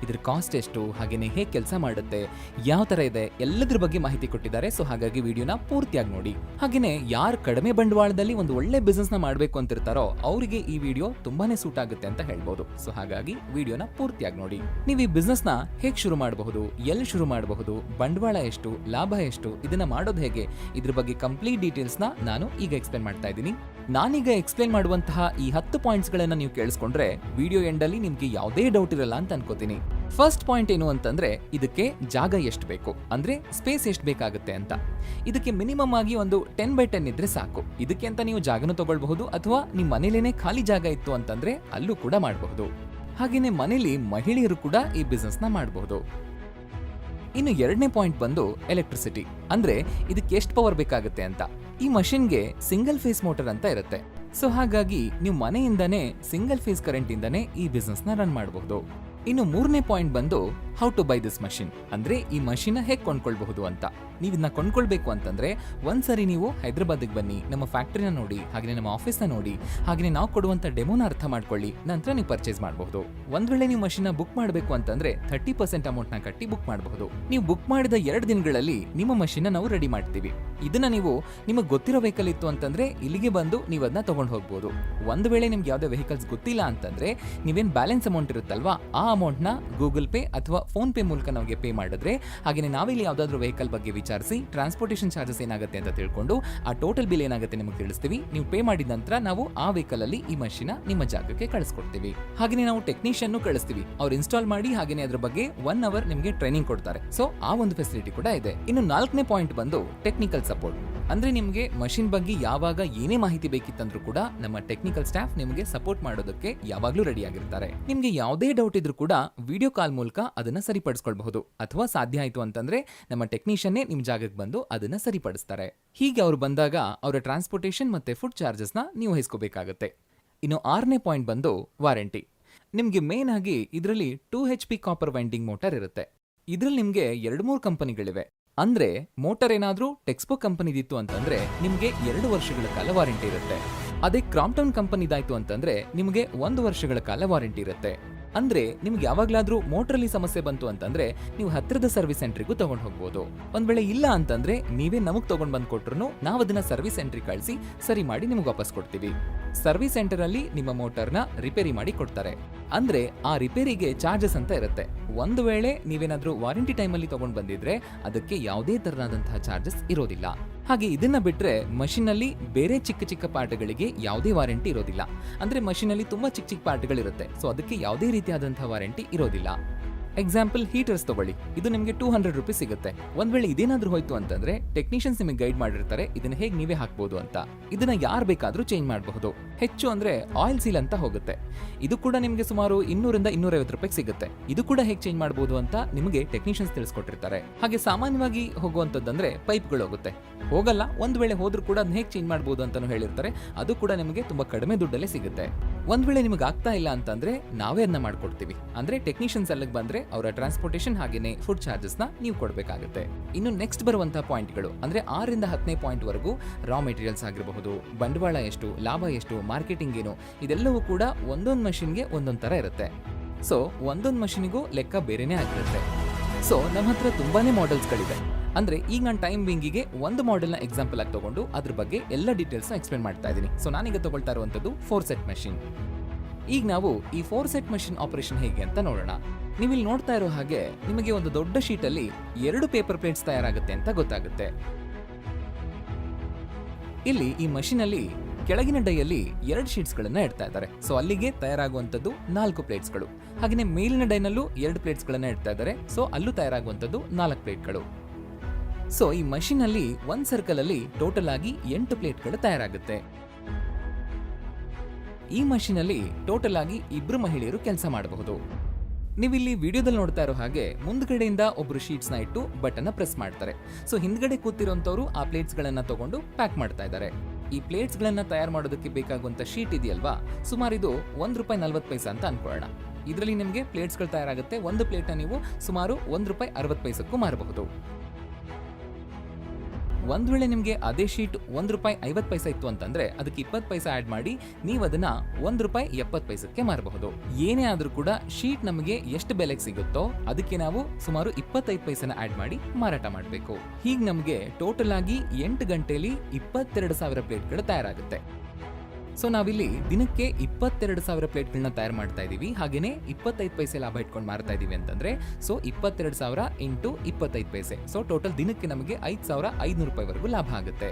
ಇದ್ರ ಕಾಸ್ಟ್ ಎಷ್ಟು, ಹಾಗೇನೆ ಹೇಗೆ ಕೆಲಸ ಮಾಡುತ್ತೆ, ಯಾವ ತರ ಇದೆ, ಎಲ್ಲದ್ರ ಬಗ್ಗೆ ಮಾಹಿತಿ ಕೊಟ್ಟಿದ್ದಾರೆ. ಸೊ ಹಾಗಾಗಿ ವಿಡಿಯೋನ ಪೂರ್ತಿಯಾಗಿ ನೋಡಿ. ಹಾಗೇನೆ ಯಾರು ಕಡಿಮೆ ಬಂಡವಾಳದಲ್ಲಿ ಒಂದು ಒಳ್ಳೆ ಬಿಸ್ನೆಸ್ ನ ಮಾಡಬೇಕು ಅಂತಿರ್ತಾರೋ ಅವರಿಗೆ ಈ ವಿಡಿಯೋ ತುಂಬಾನೇ ಸೂಟ್ ಆಗುತ್ತೆ ಅಂತ ಹೇಳ್ಬೋದು. ಸೊ ಹಾಗಾಗಿ ವಿಡಿಯೋನ ಪೂರ್ತಿಯಾಗಿ ನೋಡಿ. ನೀವು ಈ ಬಿಸ್ನೆಸ್ ನ ಹೇಗೆ ಶುರು ಮಾಡಬಹುದು, ಎಲ್ಲಿ ಶುರು ಮಾಡಬಹುದು, ಬಂಡವಾಳ ಎಷ್ಟು, ಲಾಭ ಎಷ್ಟು, ಇದನ್ನ ಮಾಡೋದು ಹೇಗೆ, ಇದ್ರ ಬಗ್ಗೆ ಕಂಪ್ಲೀಟ್ ಡೀಟೇಲ್ಸ್ ನ ನಾನು ಈಗ ಎಕ್ಸ್ಪ್ಲೇನ್ ಮಾಡ್ತಾ ಇದ್ದೀನಿ. ನಾನೀಗ ಎಕ್ಸ್ಪ್ಲೇನ್ ಮಾಡುವಂತಹ ಈ 10 ಪಾಯಿಂಟ್ಸ್ ಗಳನ್ನ ನೀವು ಕೇಳಿಸ್ಕೊಂಡ್ರೆ ವಿಡಿಯೋ ಎಂಡ್ ಅಲ್ಲಿ ನಿಮ್ಗೆ ಯಾವುದೇ ಡೌಟ್ ಇರಲ್ಲ ಅಂತ ಅನ್ಕೋತೀನಿ. ಫಸ್ಟ್ ಪಾಯಿಂಟ್ ಏನು ಅಂತಂದ್ರೆ ಇದಕ್ಕೆ ಜಾಗ ಎಷ್ಟು ಬೇಕು, ಅಂದ್ರೆ ಸ್ಪೇಸ್ ಎಷ್ಟು ಬೇಕಾಗುತ್ತೆ ಅಂತ. ಇದಕ್ಕೆ ಮಿನಿಮಮ್ ಆಗಿ ಒಂದು 10x10 ಇದ್ರೆ ಸಾಕು. ಇದಕ್ಕೆ ಅಂತ ನೀವು ಜಾಗನೂ ತಗೊಳ್ಬಹುದು, ಅಥವಾ ನಿಮ್ಮ ಮನೇಲೇನೆ ಖಾಲಿ ಜಾಗ ಇತ್ತು ಅಂತಂದ್ರೆ ಅಲ್ಲೂ ಕೂಡ ಮಾಡಬಹುದು. ಹಾಗೇನೆ ಮನೇಲಿ ಮಹಿಳೆಯರು ಕೂಡ ಈ ಬಿಸ್ನೆಸ್ ನ ಮಾಡಬಹುದು. ಇನ್ನು ಎರಡನೇ ಪಾಯಿಂಟ್ ಬಂದು ಎಲೆಕ್ಟ್ರಿಸಿಟಿ, ಅಂದ್ರೆ ಇದಕ್ಕೆ ಎಷ್ಟು ಪವರ್ ಬೇಕಾಗುತ್ತೆ ಅಂತ. ಈ ಮಷಿನ್ಗೆ ಸಿಂಗಲ್ ಫೇಸ್ ಮೋಟರ್ ಅಂತ ಇರುತ್ತೆ. ಸೊ ಹಾಗಾಗಿ ನೀವು ಮನೆಯಿಂದನೇ ಸಿಂಗಲ್ ಫೇಸ್ ಕರೆಂಟ್ ಇಂದಾನೆ ಈ ಬಿಸ್ನೆಸ್ ನ ರನ್ ಮಾಡಬಹುದು. ಇನ್ನು ಮೂರನೇ ಪಾಯಿಂಟ್ ಬಂದು how to buy this machine, ಅಂದ್ರೆ ಈ ಮಷಿನ್ ಹೇಗೆ ಕೊಂಡ್ಕೊಳ್ಬಹುದು ಅಂತ. ನೀವು ಇದನ್ನ ಕೊಂಡ್ಕೊಳ್ಬೇಕು ಅಂತಂದ್ರೆ ಒಂದ್ಸರಿ ನೀವು ಹೈದರಾಬಾದ್ಗೆ ಬನ್ನಿ, ನಮ್ಮ ಫ್ಯಾಕ್ಟರಿನ ನೋಡಿ, ಹಾಗೆ ನಮ್ಮ ಆಫೀಸ್ ನ ನೋಡಿ, ಹಾಗೆ ನಾವು ಕೊಡುವಂತ ಡೆಮೋನ ಅರ್ಥ ಮಾಡ್ಕೊಳ್ಳಿ, ನಂತರ ನೀವು ಪರ್ಚೇಸ್ ಮಾಡಬಹುದು. ಒಂದ್ ವೇಳೆ ನೀವು ಮಷಿನ್ ಬುಕ್ ಮಾಡಬೇಕು ಅಂತಂದ್ರೆ 30% ಅಮೌಂಟ್ ನ ಕಟ್ಟಿ ಬುಕ್ ಮಾಡಬಹುದು. ನೀವು ಬುಕ್ ಮಾಡಿದ 2 ದಿನಗಳಲ್ಲಿ ನಿಮ್ಮ ಮಷಿನ್ ನಾವು ರೆಡಿ ಮಾಡ್ತೀವಿ. ಇದನ್ನ ನೀವು ನಿಮಗೆ ಗೊತ್ತಿರೋ ವೆಹಿಕಲ್ ಇತ್ತು ಅಂತಂದ್ರೆ ಇಲ್ಲಿಗೆ ಬಂದು ನೀವು ಅದನ್ನ ತಗೊಂಡು ಹೋಗ್ಬೋದು. ಒಂದ್ ವೇಳೆ ನಿಮ್ಗೆ ಯಾವ್ದೇ ವೆಹಿಕಲ್ಸ್ ಗೊತ್ತಿಲ್ಲ ಅಂತಂದ್ರೆ ನೀವೇನ್ ಬ್ಯಾಲೆನ್ಸ್ ಅಮೌಂಟ್ ಇರುತ್ತಲ್ವಾ, ಆ ಅಮೌಂಟ್ ನ ಗೂಗಲ್ ಪೇ ಅಥವಾ ಫೋನ್ ಪೇ ಮೂಲಕ ನಮಗೆ ಪೇ ಮಾಡಿದ್ರೆ, ಹಾಗೆ ನಾವಿಲ್ಲಿ ಯಾವ್ದಾದ್ರು ವೆಹಿಕಲ್ ಬಗ್ಗೆ ವಿಚಾರಿಸಿ ಟ್ರಾನ್ಸ್ಪೋರ್ಟೇಷನ್ ಚಾರ್ಜಸ್ ಏನಾಗುತ್ತೆ ಅಂತ ತಿಳ್ಕೊಂಡು ಆ ಟೋಟಲ್ ಬಿಲ್ ಏನಾಗುತ್ತೆ ನಿಮಗೆ ತಿಳಿಸ್ತೀವಿ. ನೀವು ಪೇ ಮಾಡಿದ ನಂತರ ನಾವು ಆ ವೆಹಿಕಲ್ ಅಲ್ಲಿ ಈ ಮಷಿನ್ ನಿಮ್ಮ ಜಾಗಕ್ಕೆ ಕಳಿಸ್ಕೊಡ್ತೀವಿ. ಹಾಗೆ ನಾವು ಟೆಕ್ನಿಷಿಯನ್ ಕಳಿಸ್ತೀವಿ, ಅವ್ರು ಇನ್ಸ್ಟಾಲ್ ಮಾಡಿ ಹಾಗೆ ಅದ್ರ ಬಗ್ಗೆ 1 ಅವರ್ ನಿಮಗೆ ಟ್ರೈನಿಂಗ್ ಕೊಡ್ತಾರೆ. ಸೊ ಆ ಒಂದು ಫೆಸಿಲಿಟಿ ಕೂಡ ಇದೆ. ಇನ್ನು 4ನೇ ಪಾಯಿಂಟ್ ಬಂದು ಟೆಕ್ನಿಕಲ್ ಸಪೋರ್ಟ್, ಅಂದ್ರೆ ನಿಮ್ಗೆ ಮಷಿನ್ ಬಗ್ಗೆ ಯಾವಾಗ ಏನೇ ಮಾಹಿತಿ ಬೇಕಿತ್ತಂದ್ರೂ ಕೂಡ ನಮ್ಮ ಟೆಕ್ನಿಕಲ್ ಸ್ಟಾಫ್ ನಿಮಗೆ ಸಪೋರ್ಟ್ ಮಾಡೋದಕ್ಕೆ ಯಾವಾಗ್ಲೂ ರೆಡಿ ಆಗಿರ್ತಾರೆ. ನಿಮ್ಗೆ ಯಾವುದೇ ಡೌಟ್ ಇದ್ರೂ ಕೂಡ ವಿಡಿಯೋ ಕಾಲ್ ಮೂಲಕ ಅದನ್ನ ಸರಿಪಡಿಸ್ಕೊಳ್ಬಹುದು, ಅಥವಾ ಸಾಧ್ಯ ಆಯ್ತು ಅಂತಂದ್ರೆ ನಮ್ಮ ಟೆಕ್ನಿಷಿಯನ್ನೇ ನಿಮ್ ಜಾಗಕ್ಕೆ ಬಂದು ಅದನ್ನ ಸರಿಪಡಿಸ್ತಾರೆ. ಹೀಗೆ ಅವ್ರು ಬಂದಾಗ ಅವರ ಟ್ರಾನ್ಸ್ಪೋರ್ಟೇಷನ್ ಮತ್ತೆ ಫುಡ್ ಚಾರ್ಜಸ್ ನ ನೀವು ವಹಿಸ್ಕೋಬೇಕಾಗುತ್ತೆ. ಇನ್ನು 6ನೇ ಪಾಯಿಂಟ್ ಬಂದು ವಾರಂಟಿ. ನಿಮ್ಗೆ ಮೇನ್ ಆಗಿ ಇದರಲ್ಲಿ 2 HP ಕಾಪರ್ ವೈಂಡಿಂಗ್ ಮೋಟಾರ್ ಇರುತ್ತೆ. ಇದ್ರಲ್ಲಿ ನಿಮ್ಗೆ 2-3 ಕಂಪನಿಗಳಿವೆ. ಅಂದ್ರೆ ಮೋಟಾರ್ ಏನಾದ್ರೂ ಟೆಕ್ಸ್ಪೋ ಕಂಪನಿದಿತ್ತು ಅಂತಂದ್ರೆ ನಿಮ್ಗೆ 2 ವರ್ಷಗಳ ಕಾಲ ವಾರಂಟಿ ಇರುತ್ತೆ. ಅದೇ ಕ್ರಾಂಪ್ಟನ್ ಕಂಪನಿದಾಯ್ತು ಅಂತಂದ್ರೆ ನಿಮ್ಗೆ 1 ವರ್ಷಗಳ ಕಾಲ ವಾರಂಟಿ ಇರುತ್ತೆ. ಅಂದ್ರೆ ನಿಮ್ಗೆ ಯಾವಾಗ್ಲಾದ್ರೂ ಮೋಟರ್ ಅಲ್ಲಿ ಸಮಸ್ಯೆ ಬಂತು ಅಂತಂದ್ರೆ ನೀವು ಹತ್ತಿರದ ಸರ್ವಿಸ್ ಸೆಂಟ್ರಿಗೂ ತಗೊಂಡ್ ಹೋಗ್ಬೋದು. ಒಂದ್ ವೇಳೆ ಇಲ್ಲ ಅಂತಂದ್ರೆ ನೀವೇ ನಮಗ್ ತಗೊಂಡ್ ಬಂದ್ ಕೊಟ್ರು ನಾವು ಅದನ್ನ ಸರ್ವಿಸ್ ಸೆಂಟ್ರಿ ಕಳಿಸಿ ಸರಿ ಮಾಡಿ ನಿಮ್ಗೆ ವಾಪಸ್ ಕೊಡ್ತೀವಿ. ಸರ್ವಿಸ್ ಸೆಂಟರ್ ಅಲ್ಲಿ ನಿಮ್ಮ ಮೋಟಾರ್ನ ರಿಪೇರಿ ಮಾಡಿ ಕೊಡ್ತಾರೆ. ಅಂದ್ರೆ ಆ ರಿಪೇರಿಗೆ ಚಾರ್ಜಸ್ ಅಂತ ಇರುತ್ತೆ. ಒಂದು ವೇಳೆ ನೀವೇನಾದ್ರೂ ವಾರಂಟಿ ಟೈಮ್ ಅಲ್ಲಿ ತಗೊಂಡ್ ಬಂದಿದ್ರೆ ಅದಕ್ಕೆ ಯಾವುದೇ ತರನಾದಂತಹ ಚಾರ್ಜಸ್ ಇರೋದಿಲ್ಲ. ಹಾಗೆ ಇದನ್ನ ಬಿಟ್ರೆ ಮಷಿನ್ ಅಲ್ಲಿ ಬೇರೆ ಚಿಕ್ಕ ಚಿಕ್ಕ ಪಾರ್ಟ್ಗಳಿಗೆ ಯಾವುದೇ ವಾರಂಟಿ ಇರೋದಿಲ್ಲ. ಅಂದ್ರೆ ಮಷಿನ್ ಅಲ್ಲಿ ತುಂಬಾ ಚಿಕ್ಕ ಚಿಕ್ಕ ಪಾರ್ಟ್ಗಳಿರುತ್ತೆ. ಸೊ ಅದಕ್ಕೆ ಯಾವುದೇ ರೀತಿಯಾದಂತಹ ವಾರಂಟಿ ಇರೋದಿಲ್ಲ. ಎಕ್ಸಾಂಪಲ್ ಹೀಟರ್ಸ್ ತಗೊಳ್ಳಿ, ಇದು ನಿಮಗೆ 200 ರೂಪೀಸ್ ಸಿಗುತ್ತೆ. ಒಂದ್ ವೇಳೆ ಇದೇನಾದ್ರೂ ಹೋಯ್ತು ಅಂತಂದ್ರೆ ಟೆಕ್ನಿಷಿಯನ್ಸ್ ನಿಮಗೆ ಗೈಡ್ ಮಾಡಿರ್ತಾರೆ ಇದನ್ನ ಹೇಗೆ ನೀವೇ ಹಾಕ್ಬೋದು ಅಂತ. ಇದನ್ನ ಯಾರು ಬೇಕಾದ್ರೂ ಚೇಂಜ್ ಮಾಡಬಹುದು. ಹೆಚ್ಚು ಅಂದ್ರೆ ಆಯಿಲ್ ಸೀಲ್ ಅಂತ ಹೋಗುತ್ತೆ. ಇದು ಕೂಡ ನಿಮಗೆ ಸುಮಾರು 200 ರಿಂದ 250 ರೂಪಾಯಿ ಸಿಗುತ್ತೆ. ಇದು ಕೂಡ ಹೇಗೆ ಚೇಂಜ್ ಮಾಡಬಹುದು ಅಂತ ನಿಮಗೆ ಟೆಕ್ನಿಷಿಯನ್ಸ್ ತಿಳಿಸ್ಕೊಟ್ಟಿರ್ತಾರೆ. ಹಾಗೆ ಸಾಮಾನ್ಯವಾಗಿ ಹೋಗುವಂತದ್ದಂದ್ರೆ ಪೈಪ್ಗಳು ಹೋಗುತ್ತೆ, ಹೋಗಲ್ಲ. ಒಂದ್ ವೇಳೆ ಹೋದ್ರೂ ಕೂಡ ಅದನ್ನ ಹೇಗೆ ಚೇಂಜ್ ಮಾಡಬಹುದು ಅಂತಾನು ಹೇಳಿರ್ತಾರೆ. ಅದು ಕೂಡ ನಿಮಗೆ ತುಂಬಾ ಕಡಿಮೆ ದುಡ್ಡಲ್ಲೇ ಸಿಗುತ್ತೆ. ಒಂದ್ ವೇಳೆ ನಿಮಗೆ ಆಗ್ತಾ ಇಲ್ಲ ಅಂತಂದ್ರೆ ನಾವೇ ಅದನ್ನ ಮಾಡ್ಕೊಡ್ತೀವಿ. ಅಂದ್ರೆ ಟೆಕ್ನಿಷಿಯನ್ಸ್ ಅಲ್ಲಿಗೆ ಬಂದ್ರೆ ಅವರ ಟ್ರಾನ್ಸ್ಪೋರ್ಟೇಷನ್ ಹಾಗೇನೆ ಫುಡ್ ಚಾರ್ಜಸ್ ನ ನೀವು ಕೊಡಬೇಕಾಗುತ್ತೆ. ಇನ್ನು ನೆಕ್ಸ್ಟ್ ಬರುವಂತಹ ಪಾಯಿಂಟ್ಗಳು ಅಂದ್ರೆ 6 ರಿಂದ 10ನೇ ಪಾಯಿಂಟ್ ವರೆಗೂ ರಾ ಮೆಟೀರಿಯಲ್ಸ್ ಆಗಿರಬಹುದು, ಬಂಡವಾಳ ಎಷ್ಟು, ಲಾಭ ಎಷ್ಟು, ಮಾರ್ಕೆಟಿಂಗ್ ಏನು, ಇದೆಲ್ಲವೂ ಕೂಡ ಒಂದೊಂದು ಮಷಿನ್ಗೆ ಒಂದೊಂದು ತರ ಇರುತ್ತೆ. ಸೊ ಒಂದೊಂದು ಮಷಿನಿಗೂ ಲೆಕ್ಕ ಬೇರೆನೇ ಆಗಿರುತ್ತೆ. ಸೊ ನಮ್ಮ ಹತ್ರ ತುಂಬಾನೇ ಮಾಡೆಲ್ಸ್ ಗಳಿದೆ. ಅಂದ್ರೆ ಈಗ ನಾನು ಟೈಮ್ ಬಿಂಗಿಗೆ ಒಂದು ಮಾಡೆಲ್ ನ ಎಕ್ಸಾಂಪಲ್ ಆಗಿ ತಗೊಂಡು ಅದ್ರ ಬಗ್ಗೆ ಎಲ್ಲ ಡೀಟೇಲ್ಸ್ ನ ಎಕ್ಸ್ಪ್ಲೇನ್ ಮಾಡ್ತಾ ಇದ್ದೀನಿ. ಸೊ ನಾನೀಗ ತಗೊಳ್ತಾ ಇರುವಂತದ್ದು 4 ಸೆಟ್ ಮಷಿನ್. ಈಗ ನಾವು ಈ 4 ಸೆಟ್ ಮಷಿನ್ ಆಪರೇಷನ್ ಹೇಗೆ ಅಂತ ನೋಡೋಣ. ನೀವು ಇಲ್ಲಿ ನೋಡ್ತಾ ಇರೋ ಹಾಗೆ ನಿಮಗೆ ಒಂದು ದೊಡ್ಡ ಶೀಟ್ ಅಲ್ಲಿ 2 ಪೇಪರ್ ಪ್ಲೇಟ್ಸ್ ತಯಾರಾಗುತ್ತೆ ಅಂತ ಗೊತ್ತಾಗುತ್ತೆ. ಇಲ್ಲಿ ಈ ಮಷಿನ್ ಅಲ್ಲಿ ಕೆಳಗಿನ ಡೈಯಲ್ಲಿ 2 ಶೀಟ್ಸ್ ಗಳನ್ನ ಇಡ್ತಾ ಇದ್ದಾರೆ. ಸೊ ಅಲ್ಲಿಗೆ ತಯಾರಾಗುವಂತದ್ದು 4 ಪ್ಲೇಟ್ಸ್ಗಳು. ಹಾಗೆ ಮೇಲಿನ ಡೈನಲ್ಲೂ 2 ಪ್ಲೇಟ್ಸ್ ಗಳನ್ನ ಇಡ್ತಾ ಇದ್ದಾರೆ. ಸೊ ಅಲ್ಲೂ ತಯಾರಾಗುವಂತದ್ದು 4 ಪ್ಲೇಟ್ಗಳು. ಸೊ ಈ ಮಷಿನ್ ಅಲ್ಲಿ ಒಂದ್ ಸರ್ಕಲ್ ಅಲ್ಲಿ ಟೋಟಲ್ ಆಗಿ 8 ಪ್ಲೇಟ್ಗಳು ತಯಾರಾಗುತ್ತೆ. ಈ ಮಷಿನ್ ಅಲ್ಲಿ ಟೋಟಲ್ ಆಗಿ 2 ಮಹಿಳೆಯರು ಕೆಲಸ ಮಾಡಬಹುದು. ನೀವಿಲ್ಲಿ ವಿಡಿಯೋದಲ್ಲಿ ನೋಡ್ತಾ ಇರೋ ಹಾಗೆ ಮುಂದ್ಗಡೆಯಿಂದ ಒಬ್ರು ಶೀಟ್ಸ್ ನ ಇಟ್ಟು ಬಟನ್ ಪ್ರೆಸ್ ಮಾಡ್ತಾರೆ. ಸೊ ಹಿಂದ್ಗಡೆ ಕೂತಿರೋಂತವ್ರು ಆ ಪ್ಲೇಟ್ಸ್ ಗಳನ್ನ ತಗೊಂಡು ಪ್ಯಾಕ್ ಮಾಡ್ತಾ ಇದ್ದಾರೆ. ಈ ಪ್ಲೇಟ್ಸ್ ಗಳನ್ನ ತಯಾರು ಮಾಡೋದಕ್ಕೆ ಬೇಕಾಗುವಂತ ಶೀಟ್ ಇದೆಯಲ್ವಾ, ಸುಮಾರು ಇದು ₹1.40 ಅಂತ ಅನ್ಕೊಳ್ಳೋಣ. ಇದರಲ್ಲಿ ನಿಮಗೆ ಪ್ಲೇಟ್ಸ್ ಗಳು ತಯಾರಾಗುತ್ತೆ. ಒಂದು ಪ್ಲೇಟ್ ನ ನೀವು ಸುಮಾರು ₹1.60 ಮಾರಬಹುದು. ಒಂದ್ ವೇಳೆ ನಿಮಗೆ ಅದೇ ಶೀಟ್ ₹1.50 ಇತ್ತು ಅಂತಂದ್ರೆ ಅದಕ್ಕೆ 20 ಪೈಸೆ ಆಡ್ ಮಾಡಿ ನೀವು ಅದನ್ನ ₹1.70ಕ್ಕೆ ಮಾರಬಹುದು. ಏನೇ ಆದ್ರೂ ಕೂಡ ಶೀಟ್ ನಮಗೆ ಎಷ್ಟು ಬೆಲೆಗೆ ಸಿಗುತ್ತೋ ಅದಕ್ಕೆ ನಾವು ಸುಮಾರು 25 ಪೈಸೆನ ಆಡ್ ಮಾಡಿ ಮಾರಾಟ ಮಾಡಬೇಕು. ಹೀಗೆ ನಮಗೆ ಟೋಟಲ್ ಆಗಿ 8 ಗಂಟೆಯಲ್ಲಿ 22,000 ಪ್ಲೇಟ್ಗಳು ತಯಾರಾಗುತ್ತೆ. ಸೊ ನಾವಿಲ್ಲಿ ದಿನಕ್ಕೆ 22,000 ಪ್ಲೇಟ್ಗಳನ್ನ ತಯಾರು ಮಾಡ್ತಾ ಇದೀವಿ, ಹಾಗೇನೆ 25 ಪೈಸೆ ಲಾಭ ಇಟ್ಕೊಂಡು ಮಾರ್ತಾ ಇದೀವಿ ಅಂತಂದ್ರೆ ಸೊ 22,000 ಇಂಟು 25 ಪೈಸೆ, ಸೊ ಟೋಟಲ್ ದಿನಕ್ಕೆ ನಮಗೆ ₹5,500 ವರೆಗೂ ಲಾಭ ಆಗುತ್ತೆ.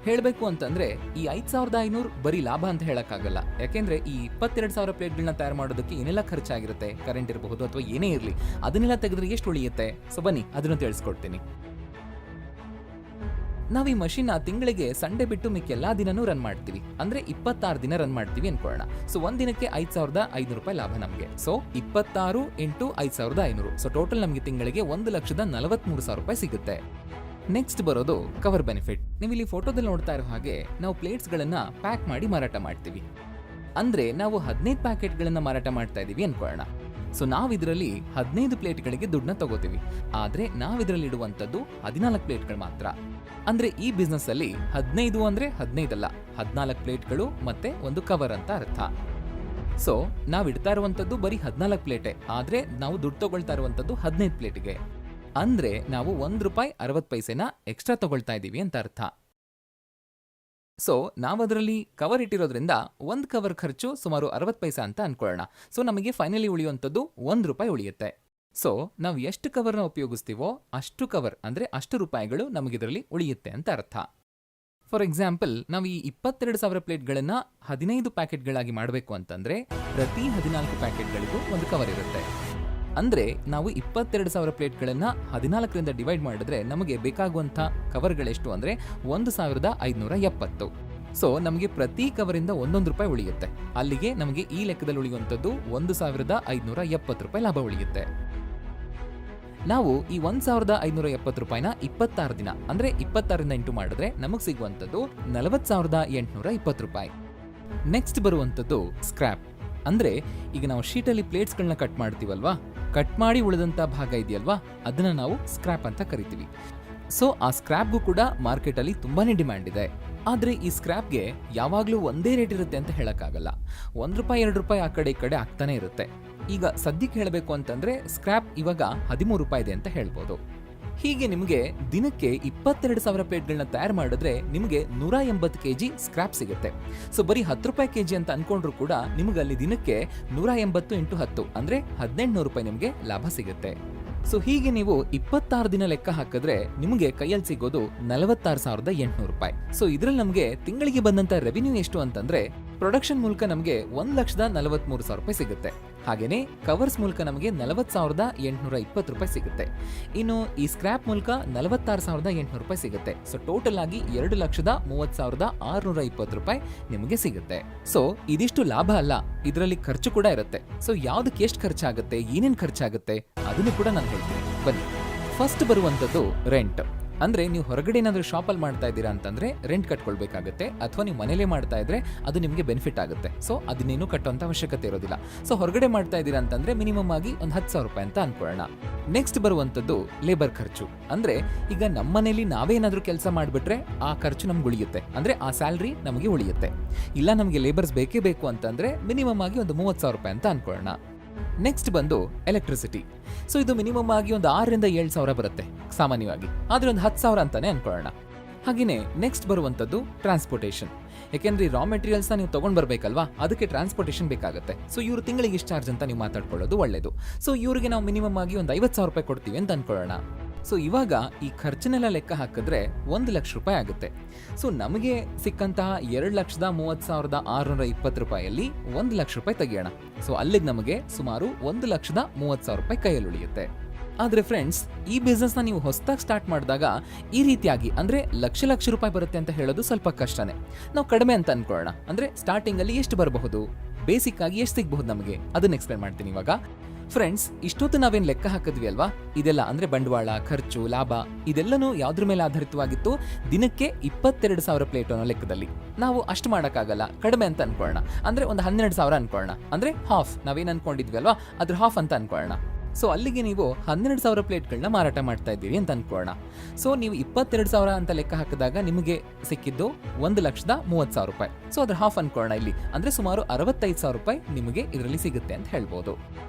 ಹೇಳಬೇಕು ಅಂತಂದ್ರೆ ಈ 5,500 ಬರೀ ಲಾಭ ಅಂತ ಹೇಳಕ್ಕಾಗಲ್ಲ, ಯಾಕೆಂದ್ರೆ ಈ 22,000 ಪ್ಲೇಟ್ಗಳನ್ನ ತಯಾರು ಮಾಡೋದಕ್ಕೆ ಏನೆಲ್ಲ ಖರ್ಚಾಗಿರುತ್ತೆ, ಕರೆಂಟ್ ಇರಬಹುದು ಅಥವಾ ಏನೇ ಇರಲಿ, ಅದನ್ನೆಲ್ಲ ತೆಗೆದ್ರೆ ಎಷ್ಟು ಉಳಿಯುತ್ತೆ? ಸೊ ಬನ್ನಿ ಅದನ್ನು ತಿಳಿಸ್ಕೊಡ್ತೀನಿ. ನಾವು ಈ ಮಷಿನ್ ತಿಂಗಳಿಗೆ ಸಂಡೆ ಬಿಟ್ಟು ಮಿಕ್ಕ ಎಲ್ಲಾ ದಿನನೂ ರನ್ ಮಾಡ್ತೀವಿ, ಅಂದ್ರೆ 26 ದಿನ ರನ್ ಮಾಡ್ತೀವಿ ಅನ್ಕೊಳ್ಳೋಣ. ಸೊ ಒಂದ್ ದಿನಕ್ಕೆ ₹5,500 ಲಾಭ ನಮಗೆ. ಸೊ 26 ಇಂಟು 5,500, ಸೊ ಟೋಟಲ್ ನಮಗೆ ತಿಂಗಳಿಗೆ ₹1,43,000 ಸಿಗುತ್ತೆ. ನೆಕ್ಸ್ಟ್ ಬರೋದು ಕವರ್ ಬೆನಿಫಿಟ್. ನೀವು ಇಲ್ಲಿ ಫೋಟೋದಲ್ಲಿ ನೋಡ್ತಾ ಇರೋ ಹಾಗೆ ನಾವು ಪ್ಲೇಟ್ಸ್ ಗಳನ್ನ ಪ್ಯಾಕ್ ಮಾಡಿ ಮಾರಾಟ ಮಾಡ್ತೀವಿ. ಅಂದ್ರೆ ನಾವು 15 ಪ್ಯಾಕೆಟ್ಗಳನ್ನ ಮಾರಾಟ ಮಾಡ್ತಾ ಇದೀವಿ ಅನ್ಕೊಳ್ಳೋಣ. ಸೊ ನಾವಿದ್ರಲ್ಲಿ 15 ಪ್ಲೇಟ್ಗಳಿಗೆ ದುಡ್ಡನ್ನ ತಗೋತೀವಿ, ಆದ್ರೆ ನಾವಿದ್ರಲ್ಲಿ ಇಡುವಂತದ್ದು 14 ಪ್ಲೇಟ್ಗಳು ಮಾತ್ರ. ಅಂದ್ರೆ ಈ ಬಿಸ್ನೆಸ್ ಅಲ್ಲಿ 15 ಅಂದ್ರೆ 15 ಅಲ್ಲ, 14 ಪ್ಲೇಟ್ಗಳು ಮತ್ತೆ ಒಂದು ಕವರ್ ಅಂತ ಅರ್ಥ. ಸೊ ನಾವ್ ಇಡ್ತಾ ಇರುವಂತದ್ದು ಬರೀ 14 ಪ್ಲೇಟೆ, ಆದ್ರೆ ನಾವು ದುಡ್ಡು ತಗೊಳ್ತಾ ಇರುವಂತದ್ದು 15 ಪ್ಲೇಟ್ಗೆ. ಅಂದ್ರೆ ನಾವು ₹1.60 ಎಕ್ಸ್ಟ್ರಾ ತಗೊಳ್ತಾ ಇದೀವಿ ಅಂತ ಅರ್ಥ. ಸೊ ನಾವದರಲ್ಲಿ ಕವರ್ ಇಟ್ಟಿರೋದ್ರಿಂದ ಒಂದು ಕವರ್ ಖರ್ಚು ಸುಮಾರು 60 ಪೈಸೆ ಅಂತ ಅನ್ಕೊಳ್ಳೋಣ. ಸೊ ನಮಗೆ ಫೈನಲಿ ಉಳಿಯುವಂಥದ್ದು ₹1 ಉಳಿಯುತ್ತೆ. ಸೊ ನಾವು ಎಷ್ಟು ಕವರ್ನ ಉಪಯೋಗಿಸ್ತೀವೋ ಅಷ್ಟು ಕವರ್ ಅಂದ್ರೆ ಅಷ್ಟು ರೂಪಾಯಿಗಳು ನಮಗಿದರಲ್ಲಿ ಉಳಿಯುತ್ತೆ ಅಂತ ಅರ್ಥ. ಫಾರ್ ಎಕ್ಸಾಂಪಲ್, ನಾವು ಈ 22,000 ಪ್ಲೇಟ್ಗಳನ್ನ 15 ಪ್ಯಾಕೆಟ್ಗಳಾಗಿ ಮಾಡಬೇಕು ಅಂತಂದ್ರೆ ಪ್ರತಿ 14 ಪ್ಯಾಕೆಟ್ಗಳಿಗೂ ಒಂದು ಕವರ್ ಇರುತ್ತೆ. ಅಂದ್ರೆ ನಾವು 22,000 ಪ್ಲೇಟ್ಗಳನ್ನ 14ರಿಂದ ಡಿವೈಡ್ ಮಾಡಿದ್ರೆ ನಮಗೆ ಬೇಕಾಗುವಂತ ಕವರ್ಗಳೆಷ್ಟು ಅಂದ್ರೆ 1,570. ಸೊ ನಮಗೆ ಪ್ರತಿ ಕವರಿಂದ ₹1 ಉಳಿಯುತ್ತೆ. ಅಲ್ಲಿಗೆ ನಮಗೆ ಈ ಲೆಕ್ಕದಲ್ಲಿ ಉಳಿಯುವಂಥದ್ದು ₹1,570 ಲಾಭ ಉಳಿಯುತ್ತೆ. ನಾವು ಈ ₹1,570 26 ದಿನ ಅಂದ್ರೆ 26ರಿಂದ ಇಂಟು ಮಾಡಿದ್ರೆ ನಮಗೆ ಸಿಗುವಂಥದ್ದು ₹40,820. ನೆಕ್ಸ್ಟ್ ಬರುವಂಥದ್ದು ಸ್ಕ್ರಾಪ್. ಅಂದ್ರೆ ಈಗ ನಾವು ಶೀಟಲ್ಲಿ ಪ್ಲೇಟ್ಸ್ಗಳನ್ನ ಕಟ್ ಮಾಡ್ತೀವಲ್ವಾ, ಕಟ್ ಮಾಡಿ ಉಳಿದಂತ ಭಾಗ ಇದೆಯಲ್ವಾ, ಅದನ್ನ ನಾವು ಸ್ಕ್ರಾಪ್ ಅಂತ ಕರಿತೀವಿ. ಸೊ ಆ ಸ್ಕ್ರಾಪ್ಗೂ ಕೂಡ ಮಾರ್ಕೆಟ್ ಅಲ್ಲಿ ತುಂಬಾನೇ ಡಿಮ್ಯಾಂಡ್ ಇದೆ. ಆದ್ರೆ ಈ ಸ್ಕ್ರಾಪ್ಗೆ ಯಾವಾಗ್ಲೂ ಒಂದೇ ರೇಟ್ ಇರುತ್ತೆ ಅಂತ ಹೇಳಕ್ಕಾಗಲ್ಲ. ₹1 ₹2 ಆ ಕಡೆ ಈ ಕಡೆ ಆಗ್ತಾನೆ ಇರುತ್ತೆ. ಈಗ ಸದ್ಯಕ್ಕೆ ಹೇಳಬೇಕು ಅಂತಂದ್ರೆ ಸ್ಕ್ರಾಪ್ ಇವಾಗ ₹13 ಇದೆ ಅಂತ ಹೇಳ್ಬೋದು. ಹೀಗೆ ನಿಮಗೆ ದಿನಕ್ಕೆ 22,000 ಪ್ಲೇಟ್ಗಳನ್ನ ತಯಾರು ಮಾಡಿದ್ರೆ ನಿಮಗೆ 180 kg ಸ್ಕ್ರಾಪ್ ಸಿಗುತ್ತೆ. ಸೊ ಬರೀ ₹10 kg ಅಂತ ಅನ್ಕೊಂಡ್ರು ಕೂಡ ನಿಮಗೆ ಅಲ್ಲಿ ದಿನಕ್ಕೆ 180 ಇಂಟು 10 ಅಂದ್ರೆ ₹1,800 ನಿಮಗೆ ಲಾಭ ಸಿಗುತ್ತೆ. ಸೊ ಹೀಗೆ ನೀವು 26 ದಿನ ಲೆಕ್ಕ ಹಾಕಿದ್ರೆ ನಿಮಗೆ ಕೈಯಲ್ಲಿ ಸಿಗೋದು ₹46,800. ಸೊ ಇದ್ರಲ್ಲಿ ನಮಗೆ ತಿಂಗಳಿಗೆ ಬಂದಂತ ರೆವಿನ್ಯೂ ಎಷ್ಟು ಅಂತಂದ್ರೆ ಪ್ರೊಡಕ್ಷನ್ ಮೂಲಕ ನಮಗೆ ₹1,43,000 ಸಿಗುತ್ತೆ. ಹಾಗೇನೆ ಕವರ್ಸ್ ಮೂಲಕ ನಮಗೆ ₹40,820 ಸಿಗುತ್ತೆ. ಇನ್ನು ಈ ಸ್ಕ್ರಾಪ್ ಮೂಲಕ ₹46,800 ಸಿಗುತ್ತೆ. ಸೊ ಟೋಟಲ್ ಆಗಿ ₹2,30,620 ನಿಮಗೆ ಸಿಗುತ್ತೆ. ಸೊ ಇದಿಷ್ಟು ಲಾಭ ಅಲ್ಲ, ಇದರಲ್ಲಿ ಖರ್ಚು ಕೂಡ ಇರುತ್ತೆ. ಸೊ ಯಾವ್ದಕ್ಕೆ ಎಷ್ಟು ಖರ್ಚಾಗುತ್ತೆ, ಏನೇನ್ ಖರ್ಚಾಗುತ್ತೆ ಅದನ್ನು ಕೂಡ ನಾನು ಹೇಳ್ತೀನಿ. ಬನ್ನಿ, ಫಸ್ಟ್ ಬರುವಂತದ್ದು ರೆಂಟ್. ಅಂದ್ರೆ ನೀವು ಹೊರಗಡೆ ಏನಾದ್ರೂ ಶಾಪಲ್ಲಿ ಮಾಡ್ತಾ ಇದ್ದೀರಾ ಅಂತಂದ್ರೆ ರೆಂಟ್ ಕಟ್ಕೊಳ್ಬೇಕಾಗುತ್ತೆ, ಅಥವಾ ನೀವು ಮನೇಲೆ ಮಾಡ್ತಾ ಇದ್ರೆ ಅದು ನಿಮಗೆ ಬೆನಿಫಿಟ್ ಆಗುತ್ತೆ. ಸೊ ಅದನ್ನೇನು ಕಟ್ಟುವಂತ ಅವಶ್ಯಕತೆ ಇರೋದಿಲ್ಲ. ಸೊ ಹೊರಗಡೆ ಮಾಡ್ತಾ ಇದ್ದೀರಾ ಅಂತಂದ್ರೆ ಮಿನಿಮಮ್ ಆಗಿ ಒಂದು ₹10,000 ಅಂತ ಅನ್ಕೊಳ್ಳೋಣ. ನೆಕ್ಸ್ಟ್ ಬರುವಂತದ್ದು ಲೇಬರ್ ಖರ್ಚು. ಅಂದ್ರೆ ಈಗ ನಮ್ಮ ಮನೇಲಿ ನಾವೇನಾದ್ರೂ ಕೆಲಸ ಮಾಡ್ಬಿಟ್ರೆ ಆ ಖರ್ಚು ನಮ್ಗೆ ಉಳಿಯುತ್ತೆ, ಅಂದ್ರೆ ಆ ಸ್ಯಾಲ್ರಿ ನಮಗೆ ಉಳಿಯುತ್ತೆ. ಇಲ್ಲ ನಮಗೆ ಲೇಬರ್ಸ್ ಬೇಕೇ ಬೇಕು ಅಂತಂದ್ರೆ ಮಿನಿಮಮ್ ಆಗಿ ಒಂದು ₹30,000 ಅಂತ ಅನ್ಕೊಳ್ಳೋಣ. ನೆಕ್ಸ್ಟ್ ಬಂದು ಎಲೆಕ್ಟ್ರಿಸಿಟಿ. ಸೊ ಇದು ಮಿನಿಮಮ್ ಆಗಿ ಒಂದು 6,000 ರಿಂದ 7,000 ಬರುತ್ತೆ ಸಾಮಾನ್ಯವಾಗಿ, ಆದ್ರೆ ಒಂದು 10,000 ಅಂತಾನೆ ಅನ್ಕೊಳ್ಳೋಣ. ಹಾಗೇನೆ ನೆಕ್ಸ್ಟ್ ಬರುವಂತದ್ದು ಟ್ರಾನ್ಸ್ಪೋರ್ಟೇಷನ್. ಯಾಕೆಂದ್ರೆ ರಾ ಮೆಟೀರಿಯಲ್ಸ್ ನೀವು ತಗೊಂಡ್ ಬರ್ಬೇಕಲ್ವಾ, ಅದಕ್ಕೆ ಟ್ರಾನ್ಸ್ಪೋರ್ಟೇಷನ್ ಬೇಕಾಗುತ್ತೆ. ಸೊ ಇವರು ತಿಂಗಳಿಗೆ ಇಷ್ಟು ಚಾರ್ಜ್ ಅಂತ ನೀವು ಮಾತಾಡ್ಕೊಳ್ಳೋದು ಒಳ್ಳೇದು. ಸೊ ಇವರಿಗೆ ನಾವು ಮಿನಿಮಮ್ ಆಗಿ ಒಂದು ₹50,000 ಕೊಡ್ತೀವಿ ಅಂತ ಅನ್ಕೊಳ್ಳೋಣ. ಸೊ ಇವಾಗ ಈ ಖರ್ಚನ್ನೆಲ್ಲ ಲೆಕ್ಕ ಹಾಕಿದ್ರೆ ₹1,00,000 ಆಗುತ್ತೆ. ಸೊ ನಮಗೆ ಸಿಕ್ಕಂತಹ ₹2,30,620 ₹1,00,000 ತೆಗಿಯೋಣ. ಸೊ ಅಲ್ಲಿಗೆ ನಮಗೆ ಸುಮಾರು ₹1,30,000 ಕೈಯಲ್ಲಿ ಉಳಿಯುತ್ತೆ. ಆದ್ರೆ ಫ್ರೆಂಡ್ಸ್, ಈ ಬಿಸ್ನೆಸ್ ನ ನೀವು ಹೊಸದಾಗಿ ಸ್ಟಾರ್ಟ್ ಮಾಡಿದಾಗ ಈ ರೀತಿಯಾಗಿ ಅಂದ್ರೆ ಲಕ್ಷ ರೂಪಾಯಿ ಬರುತ್ತೆ ಅಂತ ಹೇಳೋದು ಸ್ವಲ್ಪ ಕಷ್ಟನೇ. ನಾವು ಕಡಿಮೆ ಅಂತ ಅನ್ಕೊಳ್ಳೋಣ. ಅಂದ್ರೆ ಸ್ಟಾರ್ಟಿಂಗ್ ಅಲ್ಲಿ ಎಷ್ಟು ಬರಬಹುದು, ಬೇಸಿಕ್ ಆಗಿ ಎಷ್ಟು ಸಿಗಬಹುದು ನಮಗೆ, ಅದನ್ನ ಎಕ್ಸ್ಪ್ಲೇನ್ ಮಾಡ್ತೀನಿ ಇವಾಗ. ಫ್ರೆಂಡ್ಸ್, ಇಷ್ಟೊತ್ತು ನಾವೇನ್ ಲೆಕ್ಕ ಹಾಕಿದ್ವಿ ಅಲ್ವಾ, ಇದೆಲ್ಲ ಅಂದ್ರೆ ಬಂಡವಾಳ, ಖರ್ಚು, ಲಾಭ ಇದೆಲ್ಲನೂ ಯಾವ್ದ್ರ ಮೇಲೆ ಆಧಾರಿತವಾಗಿತ್ತು? ದಿನಕ್ಕೆ 22,000 ಪ್ಲೇಟ್ ಅನ್ನೋ ಲೆಕ್ಕದಲ್ಲಿ. ನಾವು ಅಷ್ಟು ಮಾಡೋಕ್ಕಾಗಲ್ಲ, ಕಡಿಮೆ ಅಂತ ಅನ್ಕೊಳ್ಳೋಣ. ಅಂದ್ರೆ ಒಂದು 12,000 ಅನ್ಕೊಳ್ಳೋಣ. ಅಂದ್ರೆ ಹಾಫ್, ನಾವೇನ್ ಅನ್ಕೊಂಡಿದ್ವಿ ಅಲ್ವಾ ಅದ್ರ ಹಾಫ್ ಅಂತ ಅನ್ಕೊಳ್ಳೋಣ. ಸೊ ಅಲ್ಲಿಗೆ ನೀವು 12,000 ಪ್ಲೇಟ್ಗಳನ್ನ ಮಾರಾಟ ಮಾಡ್ತಾ ಇದ್ದೀರಿ ಅಂತ ಅನ್ಕೊಳ್ಳೋಣ. ಸೊ ನೀವು 22,000 ಅಂತ ಲೆಕ್ಕ ಹಾಕಿದಾಗ ನಿಮಗೆ ಸಿಕ್ಕಿದ್ದು 1,30,000 ರೂಪಾಯಿ. ಸೊ ಅದ್ರ ಹಾಫ್ ಅನ್ಕೊಳ್ಳೋಣ ಇಲ್ಲಿ, ಅಂದ್ರೆ ಸುಮಾರು 65,000 ರೂಪಾಯಿ ನಿಮಗೆ ಇದರಲ್ಲಿ ಸಿಗುತ್ತೆ ಅಂತ ಹೇಳ್ಬೋದು.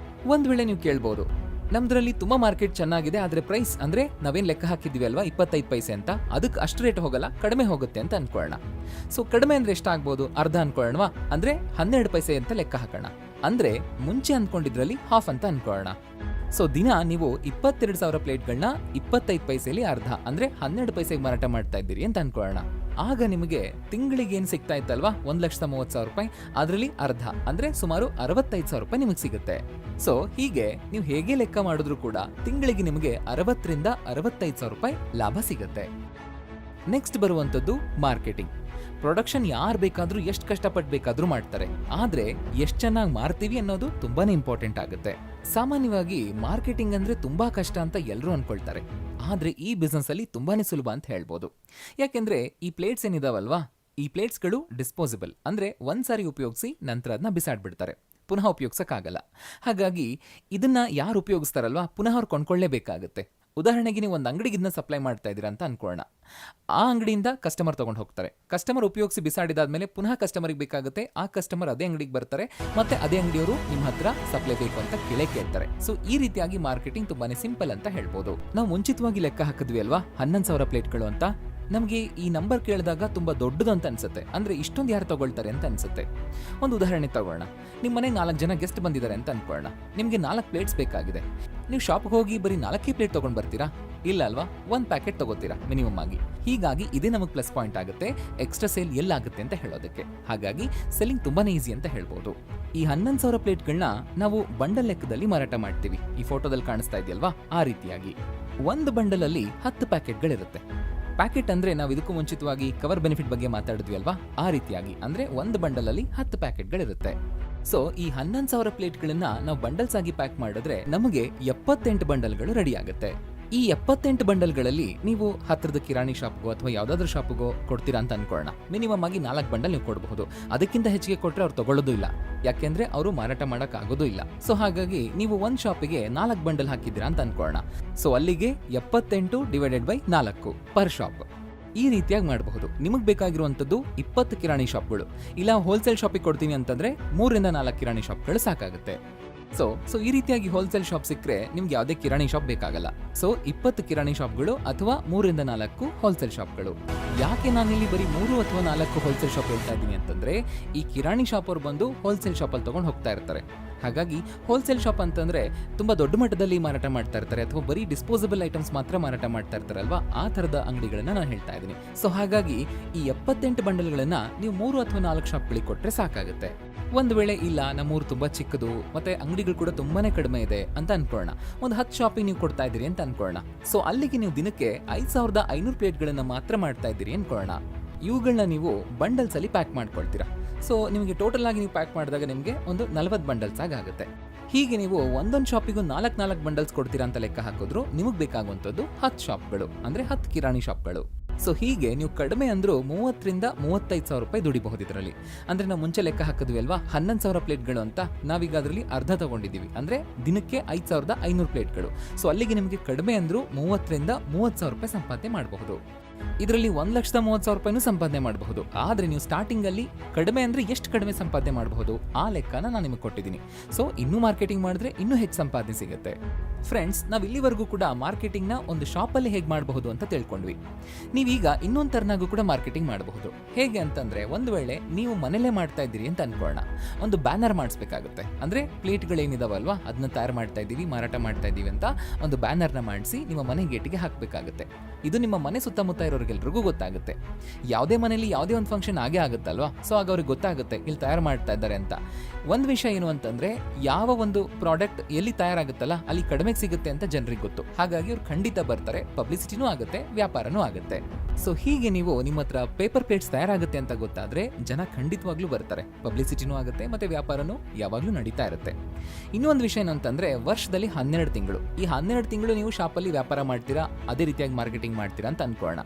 ಒಂದ್ ವೇಳೆ ನೀವು ಕೇಳ್ಬೋದು, ನಮ್ದ್ರಲ್ಲಿ ತುಂಬಾ ಮಾರ್ಕೆಟ್ ಚೆನ್ನಾಗಿದೆ, ಆದ್ರೆ ಪ್ರೈಸ್ ಅಂದ್ರೆ ನಾವೇನ್ ಲೆಕ್ಕ ಹಾಕಿದ್ವಿ ಅಲ್ವಾ 25 ಪೈಸೆ ಅಂತ, ಅದಕ್ಕೆ ಅಷ್ಟು ರೇಟ್ ಹೋಗಲ್ಲ, ಕಡಿಮೆ ಹೋಗುತ್ತೆ ಅಂತ ಅನ್ಕೊಳ್ಳೋಣ. ಸೊ ಕಡಿಮೆ ಅಂದ್ರೆ ಎಷ್ಟಾಗ್ಬೋದು, ಅರ್ಧ ಅನ್ಕೊಳ್ಳೋಣವಾ, ಅಂದ್ರೆ 12 ಪೈಸೆ ಅಂತ ಲೆಕ್ಕ ಹಾಕೋಣ. ಅಂದ್ರೆ ಮುಂಚೆ ಅನ್ಕೊಂಡಿದ್ರಲ್ಲಿ ಹಾಫ್ ಅಂತ ಅನ್ಕೊಳ್ಳೋಣ. ಸೊ ದಿನ ನೀವು 22,000 ಪ್ಲೇಟ್ಗಳನ್ನ 25 ಪೈಸೆಲಿ ಅರ್ಧ ಅಂದ್ರೆ 12 ಪೈಸೆಗೆ ಮಾರಾಟ ಮಾಡ್ತಾ ಇದ್ದೀರಿ ಅಂತ ಅನ್ಕೊಳ್ಳೋಣ. ಆಗ ನಿಮಗೆ ತಿಂಗಳಿಗೆ ಏನ್ ಸಿಗ್ತಾ ಇತ್ತಲ್ವಾ 1,30,000 ರೂಪಾಯಿ, ಅದರಲ್ಲಿ ಅರ್ಧ ಅಂದ್ರೆ ಸುಮಾರು 65,000 ರೂಪಾಯಿ ನಿಮಗೆ ಸಿಗುತ್ತೆ. ಸೊ ಹೀಗೆ ನೀವು ಹೇಗೆ ಲೆಕ್ಕ ಮಾಡಿದ್ರು ಕೂಡ ತಿಂಗಳಿಗೆ ನಿಮಗೆ 60ರಿಂದ 65,000 ರೂಪಾಯಿ ಲಾಭ ಸಿಗುತ್ತೆ. ನೆಕ್ಸ್ಟ್ ಬರುವಂತದ್ದು ಮಾರ್ಕೆಟಿಂಗ್. ಪ್ರೊಡಕ್ಷನ್ ಯಾರು ಬೇಕಾದ್ರೂ ಎಷ್ಟು ಕಷ್ಟಪಟ್ಟು ಬೇಕಾದ್ರೂ ಮಾಡ್ತಾರೆ, ಆದ್ರೆ ಎಷ್ಟು ಚೆನ್ನಾಗಿ ಮಾರ್ತೀವಿ ಅನ್ನೋದು ತುಂಬಾನೇ ಇಂಪಾರ್ಟೆಂಟ್ ಆಗುತ್ತೆ. ಸಾಮಾನ್ಯವಾಗಿ ಮಾರ್ಕೆಟಿಂಗ್ ಅಂದ್ರೆ ತುಂಬಾ ಕಷ್ಟ ಅಂತ ಎಲ್ಲರೂ ಅನ್ಕೊಳ್ತಾರೆ, ಆದ್ರೆ ಈ ಬಿಸ್ನೆಸ್ ಅಲ್ಲಿ ತುಂಬಾನೇ ಸುಲಭ ಅಂತ ಹೇಳ್ಬೋದು. ಯಾಕೆಂದ್ರೆ ಈ ಪ್ಲೇಟ್ಸ್ ಏನಿದಾವಲ್ವಾ, ಈ ಪ್ಲೇಟ್ಸ್ಗಳು ಡಿಸ್ಪೋಸಿಬಲ್, ಅಂದ್ರೆ ಒಂದ್ಸಾರಿ ಉಪಯೋಗಿಸಿ ನಂತರ ಅದನ್ನ ಬಿಸಾಡ್ಬಿಡ್ತಾರೆ, ಪುನಃ ಉಪಯೋಗಿಸಕ್ಕಾಗಲ್ಲ. ಹಾಗಾಗಿ ಇದನ್ನ ಯಾರು ಉಪಯೋಗಿಸ್ತಾರಲ್ವಾ ಪುನಃ ಅವ್ರು ಕೊಂಡ್ಕೊಳ್ಳೇಬೇಕಾಗುತ್ತೆ. ಉದಾಹರಣೆಗೆ ನೀವು ಒಂದು ಅಂಗಡಿಗೆ ಇದನ್ನ ಸಪ್ಲೈ ಮಾಡ್ತಾ ಇದ್ದೀರಾ ಅಂತ ಅನ್ಕೊಳ್ಳೋಣ. ಆ ಅಂಗಡಿಯಿಂದ ಕಸ್ಟಮರ್ ತಗೊಂಡು ಹೋಗ್ತಾರೆ, ಕಸ್ಟಮರ್ ಉಪಯೋಗಿಸಿ ಬಿಸಾಡಿದಾದ್ಮೇಲೆ ಪುನಃ ಕಸ್ಟಮರ್ಗೆ ಬೇಕಾಗುತ್ತೆ, ಆ ಕಸ್ಟಮರ್ ಅದೇ ಅಂಗಡಿಗೆ ಬರ್ತಾರೆ, ಮತ್ತೆ ಅದೇ ಅಂಗಡಿಯವರು ನಿಮ್ಮ ಹತ್ರ ಸಪ್ಲೈ ಬೇಕು ಅಂತ ಕೇಳ್ತಾರೆ. ಸೊ ಈ ರೀತಿಯಾಗಿ ಮಾರ್ಕೆಟಿಂಗ್ ತುಂಬಾನೇ ಸಿಂಪಲ್ ಅಂತ ಹೇಳ್ಬೋದು. ನಾವು ಮುಂಚಿತವಾಗಿ ಲೆಕ್ಕ ಹಾಕಿದ್ವಿ ಅಲ್ವಾ 11,000 ಪ್ಲೇಟ್ಗಳು ಅಂತ. ನಮಗೆ ಈ ನಂಬರ್ ಕೇಳಿದಾಗ ತುಂಬಾ ದೊಡ್ಡದು ಅಂತ ಅನ್ಸುತ್ತೆ, ಅಂದ್ರೆ ಇಷ್ಟೊಂದು ಯಾರು ತಗೊಳ್ತಾರೆ ಅಂತ ಅನ್ಸುತ್ತೆ. ಒಂದು ಉದಾಹರಣೆ ತಗೊಳ್ಳೋಣ. ನಿಮ್ಮ ಮನೆಗೆ 4 ಜನ ಗೆಸ್ಟ್ ಬಂದಿದ್ದಾರೆ ಅಂತ ಅನ್ಕೊಳ್ಳೋಣ. ನಿಮಗೆ 4 ಪ್ಲೇಟ್ಸ್ ಬೇಕಾಗಿದೆ. ನೀವು ಶಾಪ್ಗೆ ಹೋಗಿ ಬರೀ 4 ಪ್ಲೇಟ್ ತಗೊಂಡ್ ಬರ್ತೀರಾ? ಇಲ್ಲ ಅಲ್ವಾ, 1 ಪ್ಯಾಕೆಟ್ ತಗೋತೀರಾ ಮಿನಿಮಮ್ ಆಗಿ. ಹೀಗಾಗಿ ಇದೇ ನಮಗೆ ಪ್ಲಸ್ ಪಾಯಿಂಟ್ ಆಗುತ್ತೆ ಎಕ್ಸ್ಟ್ರಾ ಸೇಲ್ ಎಲ್ಲಾಗುತ್ತೆ ಅಂತ ಹೇಳೋದಕ್ಕೆ. ಹಾಗಾಗಿ ಸೆಲ್ಲಿಂಗ್ ತುಂಬಾನೇ ಈಸಿ ಅಂತ ಹೇಳ್ಬೋದು. ಈ 11,000 ಪ್ಲೇಟ್ಗಳನ್ನ ನಾವು ಬಂಡಲ್ ಲೆಕ್ಕದಲ್ಲಿ ಮಾರಾಟ ಮಾಡ್ತೀವಿ. ಈ ಫೋಟೋದಲ್ಲಿ ಕಾಣಿಸ್ತಾ ಇದೆಯಲ್ವಾ, ಆ ರೀತಿಯಾಗಿ ಒಂದು ಬಂಡಲ್ ಅಲ್ಲಿ 10 ಪ್ಯಾಕೆಟ್ಗಳಿರುತ್ತೆ. ಪ್ಯಾಕೆಟ್ ಅಂದ್ರೆ ನಾವು ಇದಕ್ಕೂ ಮುಂಚಿತವಾಗಿ ಕವರ್ ಬೆನಿಫಿಟ್ ಬಗ್ಗೆ ಮಾತಾಡಿದ್ವಿ ಅಲ್ವಾ, ಆ ರೀತಿಯಾಗಿ ಅಂದ್ರೆ ಒಂದು ಬಂಡಲ್ ಅಲ್ಲಿ 10 ಪ್ಯಾಕೆಟ್ಗಳಿರುತ್ತೆ. ಸೊ ಈ 11,000 ಪ್ಲೇಟ್ಗಳನ್ನ ನಾವು ಬಂಡಲ್ಸ್ ಆಗಿ ಪ್ಯಾಕ್ ಮಾಡಿದ್ರೆ ನಮಗೆ 78 ಬಂಡಲ್ಗಳು ರೆಡಿ ಆಗುತ್ತೆ. ಈ 78 ಬಂಡಲ್ಗಳಲ್ಲಿ ನೀವು ಹತ್ರದ ಕಿರಾಣಿ ಶಾಪ್ಗೋ ಅಥವಾ ಯಾವ್ದಾದ್ರು ಶಾಪ್ಗೋ ಕೊಡ್ತೀರಾ ಅಂತ ಅನ್ಕೊಳ್ಳೋಣ. ಮಿನಿಮಮ್ ಆಗಿ 4 ಬಂಡಲ್ ನೀವು ಕೊಡಬಹುದು. ಅದಕ್ಕಿಂತ ಹೆಚ್ಚಿಗೆ ಕೊಟ್ರೆ ಅವ್ರು ತಗೊಳ್ಳೋದು ಇಲ್ಲ, ಯಾಕೆಂದ್ರೆ ಅವರು ಮಾರಾಟ ಮಾಡಕ್ ಆಗೋದು ಇಲ್ಲ. ಸೊ ಹಾಗಾಗಿ ನೀವು ಒಂದ್ ಶಾಪಿಗೆ 4 ಬಂಡಲ್ ಹಾಕಿದ್ದೀರಾ ಅಂತ ಅನ್ಕೊಳ್ಳೋಣ. ಸೊ ಅಲ್ಲಿಗೆ 78 ಡಿವೈಡೆಡ್ ಬೈ 4 ಪರ್ ಶಾಪ್. ಈ ರೀತಿಯಾಗಿ ಮಾಡಬಹುದು. ನಿಮಗೆ ಬೇಕಾಗಿರುವಂತದ್ದು 20 ಕಿರಾಣಿ ಶಾಪ್ಗಳು, ಇಲ್ಲ ಹೋಲ್ಸೇಲ್ ಶಾಪಿಗೆ ಕೊಡ್ತೀನಿ ಅಂತಂದ್ರೆ 3ರಿಂದ 4 ಕಿರಾಣಿ ಶಾಪ್ಗಳು ಸಾಕಾಗುತ್ತೆ. ಸೊ ಈ ರೀತಿಯಾಗಿ ಹೋಲ್ಸೇಲ್ ಶಾಪ್ ಸಿಕ್ಕರೆ ನಿಮ್ಗೆ ಯಾವುದೇ ಕಿರಾಣಿ ಶಾಪ್ ಬೇಕಾಗಲ್ಲ. ಸೊ 20 ಕಿರಾಣಿ ಶಾಪ್ಗಳು ಅಥವಾ 3ರಿಂದ 4 ಹೋಲ್ಸೇಲ್ ಶಾಪ್ಗಳು. ಯಾಕೆ ನಾನಿಲ್ಲಿ ಬರೀ 3 ಅಥವಾ 4 ಹೋಲ್ಸೇಲ್ ಶಾಪ್ ಹೇಳ್ತಾ ಇದ್ದೀನಿ ಅಂತಂದ್ರೆ, ಈ ಕಿರಾಣಿ ಶಾಪ್ ಅವ್ರು ಬಂದು ಹೋಲ್ಸೇಲ್ ಶಾಪ್ ಅಲ್ಲಿ ತಗೊಂಡು ಹೋಗ್ತಾ ಇರ್ತಾರೆ. ಹಾಗಾಗಿ ಹೋಲ್ಸೇಲ್ ಶಾಪ್ ಅಂತಂದ್ರೆ ತುಂಬಾ ದೊಡ್ಡ ಮಟ್ಟದಲ್ಲಿ ಮಾರಾಟ ಮಾಡ್ತಾ ಇರ್ತಾರೆ, ಅಥವಾ ಬರೀ ಡಿಸ್ಪೋಸಬಲ್ ಐಟಮ್ಸ್ ಮಾತ್ರ ಮಾರಾಟ ಮಾಡ್ತಾ ಇರ್ತಾರಲ್ವಾ, ಆ ತರದ ಅಂಗಡಿಗಳನ್ನ ನಾನು ಹೇಳ್ತಾ ಇದ್ದೀನಿ. ಸೊ ಹಾಗಾಗಿ ಈ 78 ಬಂಡಲ್ಗಳನ್ನ ನೀವು 3 ಅಥವಾ 4 ಶಾಪ್ಗಳಿಗೆ ಕೊಟ್ರೆ ಸಾಕಾಗುತ್ತೆ. ಒಂದ್ ವೇಳೆ ಇಲ್ಲ ನಮ್ಮೂರು ತುಂಬಾ ಚಿಕ್ಕದು ಮತ್ತೆ ಅಂಗಡಿಗಳು ಕೂಡ ತುಂಬಾನೇ ಕಡಿಮೆ ಇದೆ ಅಂತ ಅನ್ಕೊಳ್ಳೋಣ, ಒಂದು 10 ಶಾಪಿಗೆ ನೀವು ಕೊಡ್ತಾ ಇದ್ದೀರಿ ಅಂತ ಅನ್ಕೊಳ್ಳೋಣ. ಸೊ ಅಲ್ಲಿಗೆ ನೀವು ದಿನಕ್ಕೆ 5,500 ಪ್ಲೇಟ್ಗಳನ್ನ ಮಾತ್ರ ಮಾಡ್ತಾ ಇದ್ದೀರಿ ಅನ್ಕೊಳ್ಳೋಣ. ಇವುಗಳನ್ನ ನೀವು ಬಂಡಲ್ಸ್ ಅಲ್ಲಿ ಪ್ಯಾಕ್ ಮಾಡ್ಕೊಳ್ತೀರಾ. ಸೊ ನಿಮಗೆ ಟೋಟಲ್ ಆಗಿ ನೀವು ಪ್ಯಾಕ್ ಮಾಡಿದಾಗ ನಿಮಗೆ ಒಂದು 40 ಬಂಡಲ್ಸ್ ಆಗುತ್ತೆ. ಹೀಗೆ ನೀವು ಒಂದೊಂದು ಶಾಪಿಗೂ 4 ಬಂಡಲ್ಸ್ ಕೊಡ್ತೀರಾ ಅಂತ ಲೆಕ್ಕ ಹಾಕಿದ್ರು ನಿಮಗೆ ಬೇಕಾಗುವಂಥದ್ದು 10 ಶಾಪ್ಗಳು, ಅಂದ್ರೆ 10 ಕಿರಾಣಿ ಶಾಪ್ಗಳು. ಸೊ ಹೀಗೆ ನೀವು ಕಡಿಮೆ ಅಂದ್ರೂ 30ರಿಂದ 35,000 ರೂಪಾಯಿ ದುಡಿಬಹುದು ಇದರಲ್ಲಿ. ಅಂದ್ರೆ ನಾವು ಮುಂಚೆ ಲೆಕ್ಕ ಹಾಕಿದ್ವಿ ಅಲ್ವಾ 11,000 ಪ್ಲೇಟ್ಗಳು ಅಂತ, ನಾವೀಗ ಅದರಲ್ಲಿ ಅರ್ಧ ತಗೊಂಡಿದ್ದೀವಿ, ಅಂದ್ರೆ ದಿನಕ್ಕೆ 5,500 ಪ್ಲೇಟ್ಗಳು. ಸೊ ಅಲ್ಲಿಗೆ ನಿಮಗೆ ಕಡಿಮೆ ಅಂದ್ರೂ 30ರಿಂದ 30,000 ರೂಪಾಯಿ ಸಂಪಾದನೆ ಮಾಡಬಹುದು. ಇದರಲ್ಲಿ 1,30,000 ರೂಪಾಯಿನೂ ಸಂಪಾದನೆ ಮಾಡಬಹುದು. ಆದ್ರೆ ನೀವು ಸ್ಟಾರ್ಟಿಂಗ್ ಅಲ್ಲಿ ಕಡಿಮೆ ಅಂದ್ರೆ ಎಷ್ಟು ಕಡಿಮೆ ಸಂಪಾದನೆ ಮಾಡಬಹುದು ಆ ಲೆಕ್ಕನ ನಾನು ನಿಮಗೆ ಕೊಟ್ಟಿದ್ದೀನಿ. ಸೊ ಇನ್ನೂ ಮಾರ್ಕೆಟಿಂಗ್ ಮಾಡಿದ್ರೆ ಇನ್ನೂ ಹೆಚ್ಚು ಸಂಪಾದನೆ ಸಿಗುತ್ತೆ. ಫ್ರೆಂಡ್ಸ್, ನಾವು ಇಲ್ಲಿವರೆಗೂ ಕೂಡ ಮಾರ್ಕೆಟಿಂಗ್ ನ ಒಂದು ಶಾಪ್ ಅಲ್ಲಿ ಹೇಗೆ ಮಾಡಬಹುದು ಅಂತ ತಿಳ್ಕೊಂಡ್ವಿ. ನೀವೀಗ ಇನ್ನೊಂದು ತರನಾಗೂ ಕೂಡ ಮಾರ್ಕೆಟಿಂಗ್ ಮಾಡಬಹುದು. ಹೇಗೆ ಅಂತಂದ್ರೆ, ಒಂದು ವೇಳೆ ನೀವು ಮನೇಲೆ ಮಾಡ್ತಾ ಇದ್ದೀರಿ ಅಂತ ಅನ್ಕೊಳ್ಳೋಣ, ಒಂದು ಬ್ಯಾನರ್ ಮಾಡಿಸ್ಬೇಕಾಗುತ್ತೆ. ಅಂದ್ರೆ ಪ್ಲೇಟ್ಗಳೇನಿದಾವಲ್ವಾ ಅದನ್ನ ತಯಾರು ಮಾಡ್ತಾ ಇದ್ದೀವಿ, ಮಾರಾಟ ಮಾಡ್ತಾ ಇದ್ದೀವಿ ಅಂತ ಒಂದು ಬ್ಯಾನರ್ನ ಮಾಡಿಸಿ ನಿಮ್ಮ ಮನೆ ಗೇಟಿಗೆ ಹಾಕಬೇಕಾಗುತ್ತೆ. ಇದು ನಿಮ್ಮ ಮನೆ ಸುತ್ತಮುತ್ತ ಇರೋರಿಗೆಲ್ರಿಗೂ ಗೊತ್ತಾಗುತ್ತೆ. ಯಾವುದೇ ಮನೆಯಲ್ಲಿ ಯಾವುದೇ ಒಂದು ಫಂಕ್ಷನ್ ಆಗೇ ಆಗುತ್ತಲ್ವಾ, ಸೊ ಆಗ ಅವ್ರಿಗೆ ಗೊತ್ತಾಗುತ್ತೆ ಇಲ್ಲಿ ತಯಾರು ಮಾಡ್ತಾ ಇದ್ದಾರೆ ಅಂತ. ಒಂದು ವಿಷಯ ಏನು ಅಂತಂದ್ರೆ, ಯಾವ ಒಂದು ಪ್ರಾಡಕ್ಟ್ ಎಲ್ಲಿ ತಯಾರಾಗುತ್ತಲ್ಲ ಅಲ್ಲಿ ಕಡಿಮೆ ಸಿಗುತ್ತೆ ಅಂತ ಜನರಿಗೆ ಗೊತ್ತು. ಹಾಗಾಗಿ ಅವ್ರು ಖಂಡಿತ ಬರ್ತಾರೆ, ಪಬ್ಲಿಸಿಟಿನೂ ಆಗುತ್ತೆ, ವ್ಯಾಪಾರನೂ ಆಗುತ್ತೆ. ಸೊ ಹೀಗೆ ನೀವು ನಿಮ್ಮ ಹತ್ರ ಪೇಪರ್ ಪ್ಲೇಟ್ಸ್ ತಯಾರಾಗುತ್ತೆ ಅಂತ ಗೊತ್ತಾದ್ರೆ ಜನ ಖಂಡಿತವಾಗ್ಲೂ ಬರ್ತಾರೆ, ಪಬ್ಲಿಸಿಟಿನೂ ಆಗುತ್ತೆ ಮತ್ತೆ ವ್ಯಾಪಾರನೂ ಯಾವಾಗ್ಲೂ ನಡೀತಾ ಇರುತ್ತೆ. ಇನ್ನೊಂದು ವಿಷಯ ಏನಂತಂದ್ರೆ, ವರ್ಷದಲ್ಲಿ 12 ತಿಂಗಳು, ಈ 12 ತಿಂಗಳು ನೀವು ಶಾಪಲ್ಲಿ ವ್ಯಾಪಾರ ಮಾಡ್ತೀರಾ, ಅದೇ ರೀತಿಯಾಗಿ ಮಾರ್ಕೆಟಿಂಗ್ ಮಾಡ್ತೀರಾ ಅಂತ ಅನ್ಕೊಳ್ಳೋಣ.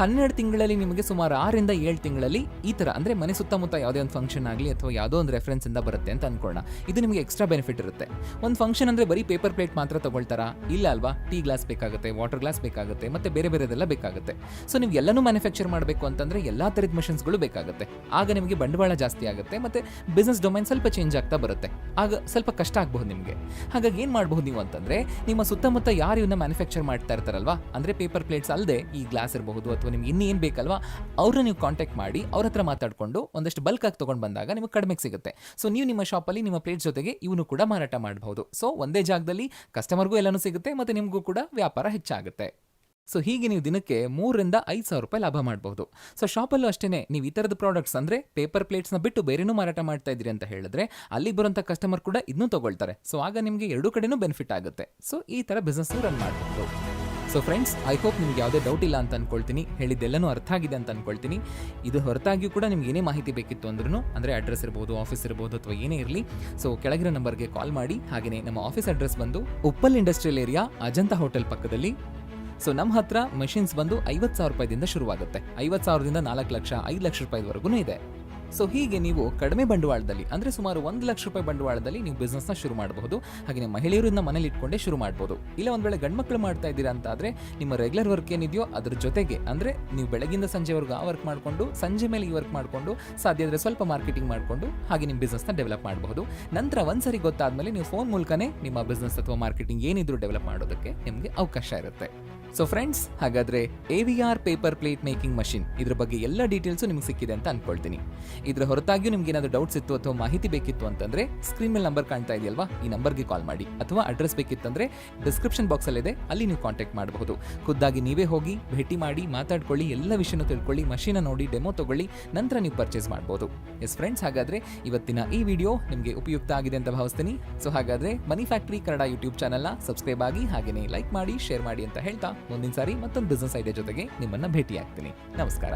12 ತಿಂಗಳಲ್ಲಿ ನಿಮಗೆ ಸುಮಾರು 6ರಿಂದ 7 ತಿಂಗಳಲ್ಲಿ ಈ ತರ ಅಂದ್ರೆ ಮನೆ ಸುತ್ತಮುತ್ತ ಯಾವುದೇ ಒಂದು ಫಂಕ್ಷನ್ ಆಗಲಿ ಅಥವಾ ಯಾವುದೋ ಒಂದು ರೆಫರೆನ್ಸ್ ಇಂದ ಬರುತ್ತೆ ಅಂತ ಅನ್ಕೊಳ್ಳೋಣ. ಇದು ನಿಮಗೆ ಎಕ್ಸ್ಟ್ರಾ ಬೆನಿಫಿಟ್ ಇರುತ್ತೆ. ಒಂದು ಫಂಕ್ಷನ್ ಅಂದ್ರೆ ಬರೀ ಪೇಪರ್ ಪ್ಲೇಟ್ ಮಾತ್ರ ತಗೊಳ್ತಾರಾ? ಇಲ್ಲ ಅಲ್ವಾ, ಟೀ ಗ್ಲಾಸ್ ಬೇಕಾಗುತ್ತೆ, ವಾಟರ್ ಗ್ಲಾಸ್ ಬೇಕಾಗುತ್ತೆ, ಮತ್ತೆ ಬೇರೆ ಬೇರೆದೆಲ್ಲ ಬೇಕಾಗುತ್ತೆ. ಸೊ ನೀವು ಎಲ್ಲನೂ ಮ್ಯಾನುಫ್ಯಾಕ್ಚರ್ ಮಾಡಬೇಕು ಅಂತಂದ್ರೆ ಎಲ್ಲಾ ತರದ ಮಷಿನ್ಸ್ಗಳು ಬೇಕಾಗುತ್ತೆ. ಆಗ ನಿಮಗೆ ಬಂಡವಾಳ ಜಾಸ್ತಿ ಆಗುತ್ತೆ, ಮತ್ತೆ ಬಿಸ್ನೆಸ್ ಡೊಮೈನ್ ಸ್ವಲ್ಪ ಚೇಂಜ್ ಆಗ್ತಾ ಬರುತ್ತೆ. ಆಗ ಸ್ವಲ್ಪ ಕಷ್ಟ ಆಗಬಹುದು ನಿಮಗೆ. ಹಾಗಾಗಿ ಏನ್ ಮಾಡಬಹುದು ನೀವು ಅಂತಂದ್ರೆ, ನಿಮ್ಮ ಸುತ್ತಮುತ್ತ ಯಾರು ಇವನ್ನ ಮ್ಯಾನುಫ್ಯಾಕ್ಚರ್ ಮಾಡ್ತಾ ಇರ್ತಾರಲ್ವಾ, ಅಂದ್ರೆ ಪೇಪರ್ ಪ್ಲೇಟ್ಸ್ ಅಲ್ಲದೆ ಈ ಗ್ಲಾಸ್ ಇರಬಹುದು ಅಥವಾ ನಿಮ್ಗೆ ಇನ್ನೇನು ಬೇಕಲ್ವಾ, ಅವ್ರನ್ನ ನೀವು ಕಾಂಟ್ಯಾಕ್ಟ್ ಮಾಡಿ ಅವ್ರ ಹತ್ರ ಮಾತಾಡ್ಕೊಂಡು ಒಂದಷ್ಟು ಬಲ್ಕ್ ಆಗಿ ತಗೊಂಡು ಬಂದಾಗ ನಿಮಗೆ ಕಡಿಮೆಗೆ ಸಿಗುತ್ತೆ. ಸೊ ನೀವು ನಿಮ್ಮ ಶಾಪಲ್ಲಿ ನಿಮ್ಮ ಪ್ಲೇಟ್ಸ್ ಜೊತೆಗೆ ಇವನು ಕೂಡ ಮಾರಾಟ ಮಾಡಬಹುದು. ಸೊ ಒಂದೇ ಜಾಗದಲ್ಲಿ ಕಸ್ಟಮರ್ಗೂ ಎಲ್ಲನೂ ಸಿಗುತ್ತೆ, ಮತ್ತೆ ನಿಮಗೂ ಕೂಡ ವ್ಯಾಪಾರ ಹೆಚ್ಚಾಗುತ್ತೆ. ಸೊ ಹೀಗೆ ನೀವು ದಿನಕ್ಕೆ 3,000 to 5,000 ರೂಪಾಯಿ ಲಾಭ ಮಾಡಬಹುದು. ಸೊ ಶಾಪಲ್ಲೂ ಅಷ್ಟೇ, ನೀವು ಈ ಥರದ ಪ್ರಾಡಕ್ಟ್ಸ್ ಅಂದರೆ ಪೇಪರ್ ಪ್ಲೇಟ್ಸ್ನ ಬಿಟ್ಟು ಬೇರೆನೂ ಮಾರಾಟ ಮಾಡ್ತಾ ಇದ್ದೀರಿ ಅಂತ ಹೇಳಿದ್ರೆ ಅಲ್ಲಿ ಬರುವಂಥ ಕಸ್ಟಮರ್ ಕೂಡ ಇದನ್ನೂ ತಗೊಳ್ತಾರೆ. ಸೊ ಆಗ ನಿಮಗೆ ಎರಡೂ ಕಡೆನೂ ಬೆನಿಫಿಟ್ ಆಗುತ್ತೆ. ಸೊ ಈ ಥರ ಬಿಸ್ನೆಸ್ ರನ್ ಮಾಡಬಹುದು. ಸೊ ಫ್ರೆಂಡ್ಸ್, ಐ ಹೋಪ್ ನಿಮ್ಗೆ ಯಾವುದೇ ಡೌಟ್ ಇಲ್ಲ ಅಂತ ಅನ್ಕೊಳ್ತೀನಿ. ಹೇಳಿದ್ದೆಲ್ಲನೂ ಅರ್ಥ ಆಗಿದೆ ಅಂತ ಅನ್ಕೊಳ್ತೀನಿ. ಇದು ಹೊರತಾಗಿಯೂ ಕೂಡ ನಿಮ್ಗೆ ಏನೇ ಮಾಹಿತಿ ಬೇಕಿತ್ತು ಅಂದ್ರೂ, ಅಂದರೆ ಅಡ್ರೆಸ್ ಇರ್ಬೋದು, ಆಫೀಸ್ ಇರ್ಬೋದು ಅಥವಾ ಏನೇ ಇರಲಿ, ಸೊ ಕೆಳಗಿರೋ ನಂಬರ್ಗೆ ಕಾಲ್ ಮಾಡಿ. ಹಾಗೆಯೇ ನಮ್ಮ ಆಫೀಸ್ ಅಡ್ರೆಸ್ ಬಂದು Uppal industrial area, Ajanta hotel ಪಕ್ಕದಲ್ಲಿ. ಸೊ ನಮ್ಮ ಹತ್ರ ಮಷಿನ್ಸ್ ಬಂದು 50,000 ರೂಪಾಯಿದಿಂದ ಶುರುವಾಗುತ್ತೆ. 50,000ದಿಂದ 4 ಲಕ್ಷ 5 ಲಕ್ಷ ರೂಪಾಯಿವರೆಗೂ ಇದೆ. ಸೊ ಹೀಗೆ ನೀವು ಕಡಿಮೆ ಬಂಡವಾಳದಲ್ಲಿ ಅಂದರೆ ಸುಮಾರು 1 ಲಕ್ಷ ರೂಪಾಯಿ ಬಂಡವಾಳದಲ್ಲಿ ನೀವು ಬಿಸ್ನೆಸ್ನ ಶುರು ಮಾಡಬಹುದು. ಹಾಗೆ ಮಹಿಳೆಯರು ಇದನ್ನ ಮನೇಲಿ ಇಟ್ಕೊಂಡೇ ಶುರು ಮಾಡಬಹುದು. ಇಲ್ಲ ಒಂದು ವೇಳೆ ಗಂಡ್ಮಕ್ಳು ಮಾಡ್ತಾ ಇದ್ದೀರಾ ಅಂತ ಆದರೆ ನಿಮ್ಮ ರೆಗ್ಯುಲರ್ ವರ್ಕ್ ಏನಿದೆಯೋ ಅದ್ರ ಜೊತೆಗೆ, ಅಂದರೆ ನೀವು ಬೆಳಗಿಂದ ಸಂಜೆವರೆಗೂ ಆ ವರ್ಕ್ ಮಾಡಿಕೊಂಡು ಸಂಜೆ ಮೇಲೆ ಈ ವರ್ಕ್ ಮಾಡಿಕೊಂಡು ಸಾಧ್ಯ ಆದರೆ ಸ್ವಲ್ಪ ಮಾರ್ಕೆಟಿಂಗ್ ಮಾಡಿಕೊಂಡು ಹಾಗೆ ನಿಮ್ಮ ಬಿಸ್ನೆಸ್ನ ಡೆವಲಪ್ ಮಾಡಬಹುದು. ನಂತರ ಒಂದ್ಸರಿ ಗೊತ್ತಾದ್ಮೇಲೆ ನೀವು ಫೋನ್ ಮೂಲಕನೇ ನಿಮ್ಮ ಬಿಸ್ನೆಸ್ ಅಥವಾ ಮಾರ್ಕೆಟಿಂಗ್ ಏನಿದ್ರು ಡೆವಲಪ್ ಮಾಡೋದಕ್ಕೆ ನಿಮಗೆ ಅವಕಾಶ ಇರುತ್ತೆ. ಸೊ ಫ್ರೆಂಡ್ಸ್, ಹಾಗಾದ್ರೆ AVR paper plate making machine ಇದ್ರ ಬಗ್ಗೆ ಎಲ್ಲ ಡೀಟೇಲ್ಸು ನಿಮ್ಗೆ ಸಿಕ್ಕಿದೆ ಅಂತ ಅನ್ಕೊಳ್ತೀನಿ. ಇದ್ರ ಹೊರತಾಗಿಯೂ ನಿಮ್ಗೆ ಏನಾದರೂ ಡೌಟ್ಸ್ ಇತ್ತು ಅಥವಾ ಮಾಹಿತಿ ಬೇಕಿತ್ತು ಅಂತಂದ್ರೆ ಸ್ಕ್ರೀನ್ ಮೇಲೆ ನಂಬರ್ ಕಾಣ್ತಾ ಇದೆಯಲ್ವಾ, ಈ ನಂಬರ್ಗೆ ಕಾಲ್ ಮಾಡಿ. ಅಥವಾ ಅಡ್ರೆಸ್ ಬೇಕಿತ್ತಂದ್ರೆ ಡಿಸ್ಕ್ರಿಪ್ಷನ್ ಬಾಕ್ಸ್ ಅಲ್ಲಿದೆ, ಅಲ್ಲಿ ನೀವು ಕಾಂಟ್ಯಾಕ್ಟ್ ಮಾಡಬಹುದು. ಖುದ್ದಾಗಿ ನೀವೇ ಹೋಗಿ ಭೇಟಿ ಮಾಡಿ ಮಾತಾಡ್ಕೊಳ್ಳಿ, ಎಲ್ಲ ವಿಷಯನೂ ತಿಳ್ಕೊಳ್ಳಿ, ಮಷೀನ ನೋಡಿ ಡೆಮೋ ತಗೊಳ್ಳಿ, ನಂತರ ನೀವು ಪರ್ಚೇಸ್ ಮಾಡಬಹುದು. ಎಸ್ ಫ್ರೆಂಡ್ಸ್, ಹಾಗಾದ್ರೆ ಇವತ್ತಿನ ಈ ವಿಡಿಯೋ ನಿಮಗೆ ಉಪಯುಕ್ತ ಆಗಿದೆ ಅಂತ ಭಾವಿಸ್ತೀನಿ. ಸೊ ಹಾಗಾದ್ರೆ ಮನಿ ಫ್ಯಾಕ್ಟರಿ ಕನ್ನಡ ಯೂಟ್ಯೂಬ್ ಚಾನಲ್ನ ಸಬ್ಸ್ಕ್ರೈಬ್ ಆಗಿ, ಹಾಗೆಯೇ ಲೈಕ್ ಮಾಡಿ, ಶೇರ್ ಮಾಡಿ ಅಂತ ಹೇಳ್ತಾ ಮುಂದಿನ ಸಾರಿ ಮತ್ತೊಂದು ಬಿಸ್ನೆಸ್ ಐಡಿಯಾ ಜೊತೆಗೆ ನಿಮ್ಮನ್ನ ಭೇಟಿ ಆಗ್ತೀನಿ. ನಮಸ್ಕಾರ.